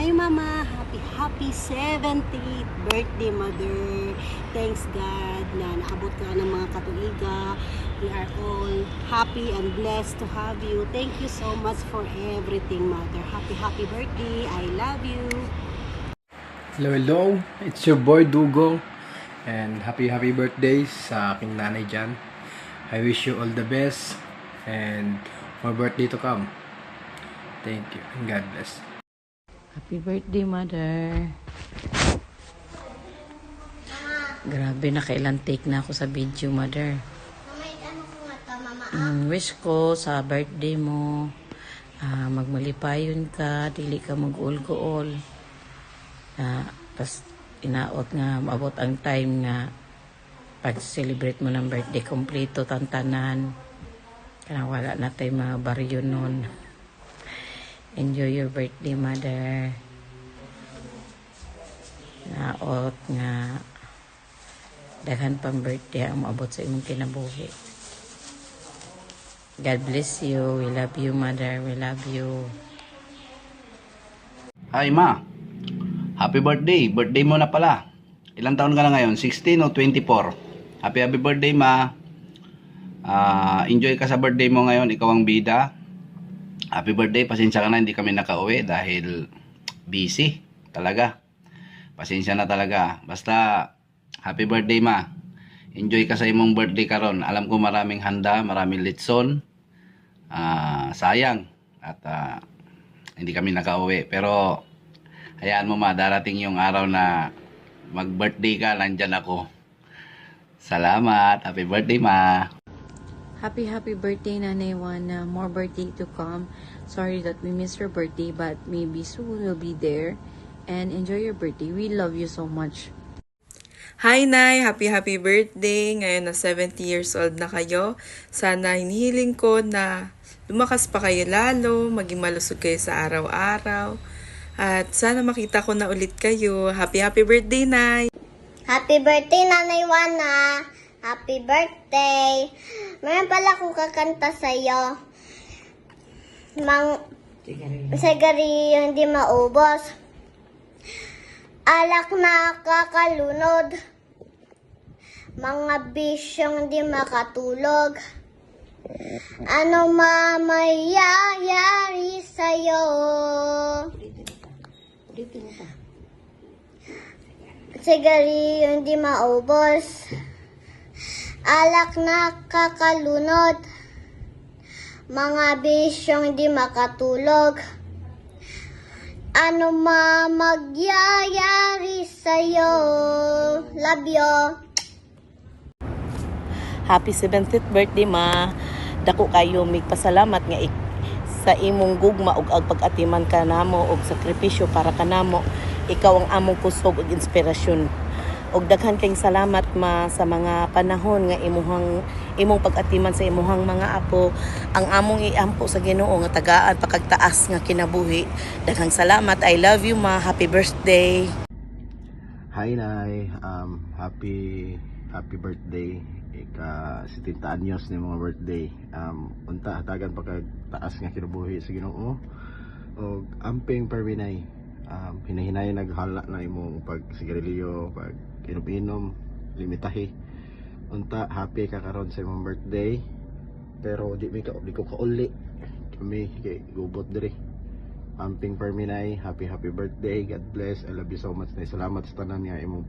Hi Mama, happy 70th birthday Mother. Thanks God na naabot ka ng mga katuiga. We are all happy and blessed to have you. Thank you so much for everything Mother. Happy birthday. I love you. Hello, it's your boy Dugo and happy birthday sa aking nanay dyan. I wish you all the best and more birthday to come. Thank you and God bless. Happy birthday, Mother. Grabe, nakailan take na ako sa video, Mother. Wish ko sa birthday mo, magmalipayon ka, dili ka mag-uol-guol. Tapos, inaot nga, maabot ang time nga pag-celebrate mo ng birthday, kompleto, tantanan. Kaya wala na tayo mga baryo nun. Enjoy your birthday, Mother. Naot nga daghan pang birthday ang maabot sa imong kinabuhi. God bless you. We love you, Mother. We love you. Hi Ma, happy birthday. Birthday mo na pala. Ilang taon ka na ngayon? 16 o 24? Happy birthday Ma. Enjoy ka sa birthday mo ngayon. Ikaw ang bida. Happy birthday. Pasensya ka na hindi kami nakauwi dahil busy talaga. Pasensya na talaga. Basta happy birthday Ma. Enjoy ka sa imong birthday karon. Alam ko maraming handa, maraming litson. Sayang at hindi kami nakauwi. Pero hayaan mo Ma, darating yung araw na mag-birthday ka, nandyan ako. Salamat. Happy birthday Ma. Happy birthday, Nanay Juana. More birthday to come. Sorry that we missed your birthday, but maybe soon we'll be there. And enjoy your birthday. We love you so much. Hi Nay! Happy birthday! Ngayon na 70 years old na kayo. Sana hinihiling ko na lumakas pa kayo lalo, maging malusog kayo sa araw-araw. At sana makita ko na ulit kayo. Happy birthday, Nay! Happy birthday, Nanay Juana! Happy birthday! Mayroon pala akong kakanta sa'yo. Sigarilyo hindi maubos. Alak na kakalunod. Mga bisyong hindi makatulog. Ano mamayayari sa'yo? Sigarilyo hindi maubos. Alak na kakalunod. Mga bisyong hindi makatulog. Ano magyayari sa'yo? Love you. Happy 70th birthday Ma. Dako kayo migpasalamat nga sa imong gugma ug ang pag-atiman kanamo og sakripisyo para kanamo. Ikaw ang among kusog ug inspirasyon. Og daghan kayong salamat Ma sa mga panahon nga imong pag-atiman sa imuhang mga apo. Ang among iampo sa Ginoo nga tagaan pakagtaas nga kinabuhi. Daghang salamat. I love you Ma. Happy birthday. Hi Nay, happy birthday. Ika 70 anyos ni mga birthday. Unta hatagan pakagtaas nga kinabuhi sa Ginoo. Og amping perminay. Hinahinay naghala na imong pag-sigarilyo, pag inom-inom, limitahi. Unta happy ka karon sa imong birthday. Pero di ko kauli. Kami kay gubot diri. Amping perminay, happy birthday. God bless. I love you so much. Salamat sa tanan nga imong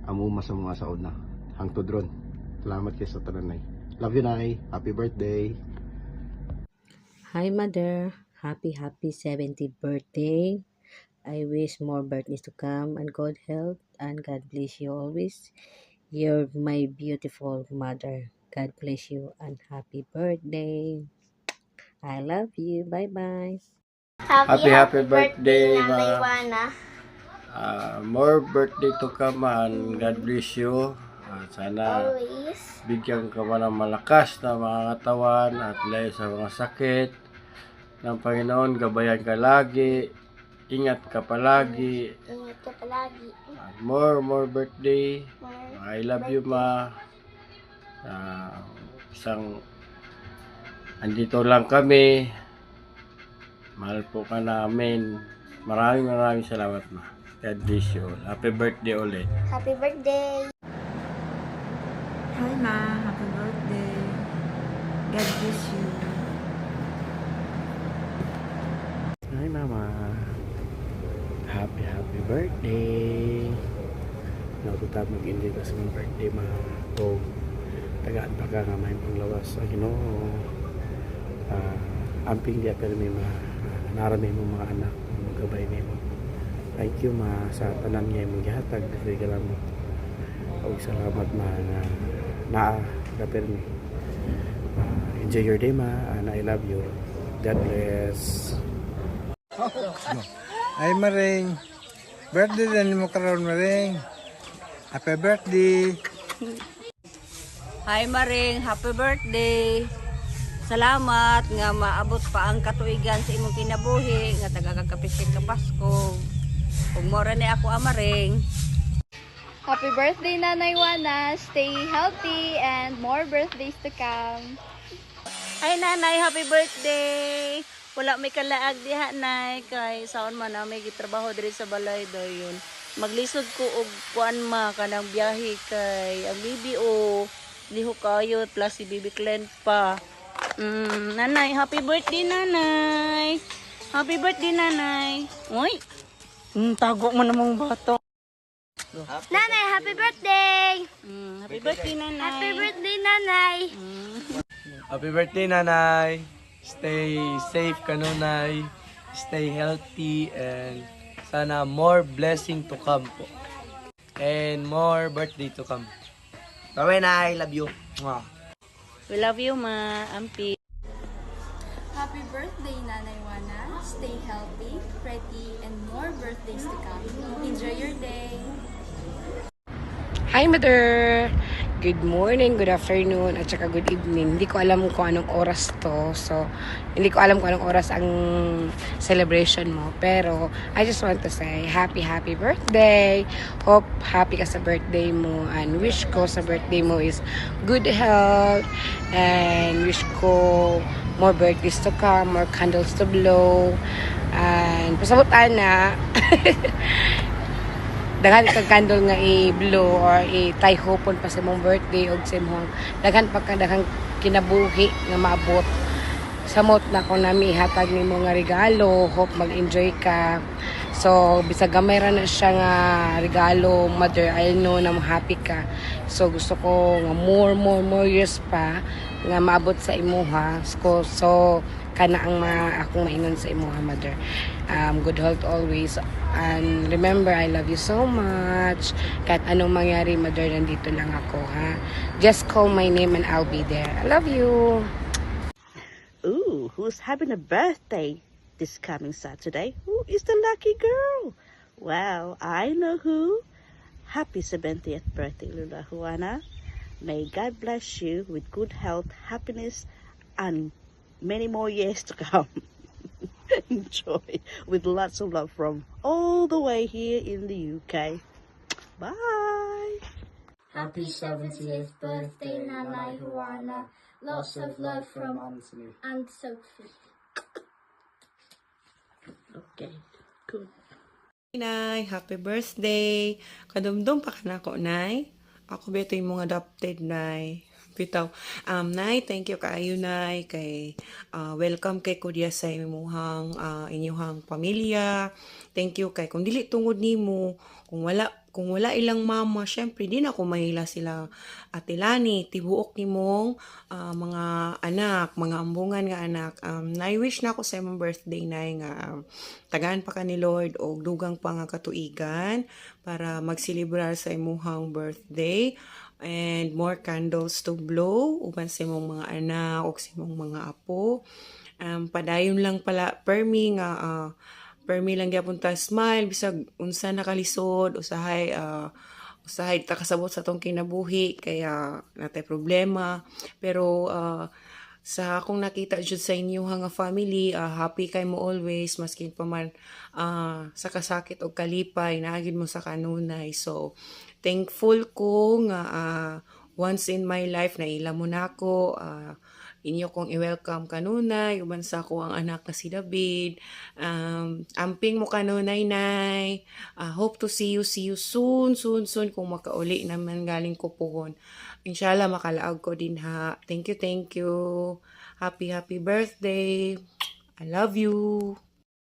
amuma sa mga saod na. Hangtod ron. Salamat kay sa tanan nay. Love you Nay. Happy birthday. Hi Mother. Happy 70th birthday. I wish more birthdays to come and good health and God bless you always. You're my beautiful mother. God bless you and happy birthday. I love you. Bye-bye. Happy birthday, Nanay Ma. Juana. More birthday to come and God bless you. Sana Always. bigyan ka man ng malakas na mga katawan at layo sa mga sakit ng Panginoon. Gabayan ka lagi. Ingat ka palagi. Ingat ka palagi. More birthday. I love you Ma. Andito lang kami. Mahal po ka namin. Maraming salamat ma. God bless you all. Happy birthday ulit. Happy birthday! Hi ma, happy birthday. God bless you. Hi mama. Happy birthday. Nakuta mag-enjoy ka sa mga birthday ma. O tagaan pa ka nga may panglawas sa Ginoo. Amping di pero may narami mo mga anak magabay nimo. Thank you ma sa tanan nga imong gihatag regalo mo. Og salamat ma nga naa permi. Enjoy your day ma and I love you. God bless. Ay Maring. Birthday din mo karon Maring. Happy birthday. Hi Maring, happy birthday. Salamat nga maabot pa ang katuigan sa imong kinabuhi nga tagakakapisit ka Pasko. Ug mora ni ako Maring. Happy birthday, Nanay Juana. Stay healthy and more birthdays to come. Ay nanay, happy birthday! Wala may kalaag diha nay kay saon man na may gitrabaho diri sa balay dayon. Maglisod ko og kuan ma kanang biyahe kay ang BBO liho kayo plus si Bibi Clen pa. Nanay, happy birthday nanay. Happy birthday nanay. Uy. Tago mo namang bata. Nanay, happy birthday! Happy birthday nanay. Happy birthday, Nanay! Happy birthday, Nanay. Stay safe ka, Nanay. Stay healthy and sana more blessing to come po. And more birthday to come. Bye-bye, Nay. Love you. Mwah. We love you ma, Ampi. Happy birthday, Nanay Juana. Stay healthy, pretty, and more birthdays to come. Enjoy your day. Hi, Mother! Good morning, good afternoon, at saka good evening. Hindi ko alam kung anong oras to. So, hindi ko alam kung anong oras ang celebration mo. Pero, I just want to say, happy birthday! Hope happy ka sa birthday mo. And wish ko sa birthday mo is good health. And wish ko more birthdays to come, more candles to blow. And pasabutan na. Daghan kang candle nga i-blow or i-tie hopon pa sa mong birthday o sa mong daghan pa ka daghang kinabuhi nga maabot. Samot na ko nami ihatag nimo nga regalo, hope mag-enjoy ka. So bisag gamay ra na siya nga regalo, Mother, I know na mo happy ka. So gusto ko nga more years pa nga maabot sa imuha. So kana ang akong maingon sa imuha, Mother. Good health always. And remember, I love you so much. Kahit anong mangyari, Mother, nandito lang ako, ha? Just call my name and I'll be there. I love you. Ooh, who's having a birthday this coming Saturday? Who is the lucky girl? Well, I know who. Happy 70th birthday, Lula Juana. May God bless you with good health, happiness, and many more years to come. Enjoy with lots of love from all the way here in the UK. Bye. Happy 70th birthday, Nanay Juana. Lots of love from Aunt Sophie. Okay, cool. Nay, happy birthday. Kadumdum pa ka na ko, Nay. Ako beto yung mga adopted, Nay. Bitaw. Nay, thank you kaayo, Nay. Kay, welcome kay Kuya sa inyuhang pamilya. Thank you kay kung dili tungod nimo, kung wala ilang mama, syempre di na ako mahila sila atilani, tibuok nimong mga anak, mga ambungan nga anak. Na-wish na ako sa imong birthday, Nay, nga tagaan pa ka ni Lord o dugang pa nga katuigan para magselebrar sa imuhang birthday. And more candles to blow uban sa imong mga anak o sa imong mga apo. Padayon lang pala permi nga permi lang gyapon ta smile bisag unsa nakalisod usahay ta kasabot sa tong kinabuhi kaya natay problema pero sa akong nakita jud sa inyo nga family, happy kay mo always maskin pa man sa kasakit o kalipay naagid mo sa kanunay. So thankful ko nga once in my life naila mo nako inyo kong i-welcome kanunay, uban sa ko ang anak na si David. Amping mo kanunay, Nay. Hope to see you soon kung makauli naman galing ko pohon. Inshallah, makalaag ko din ha. Thank you. Happy birthday. I love you.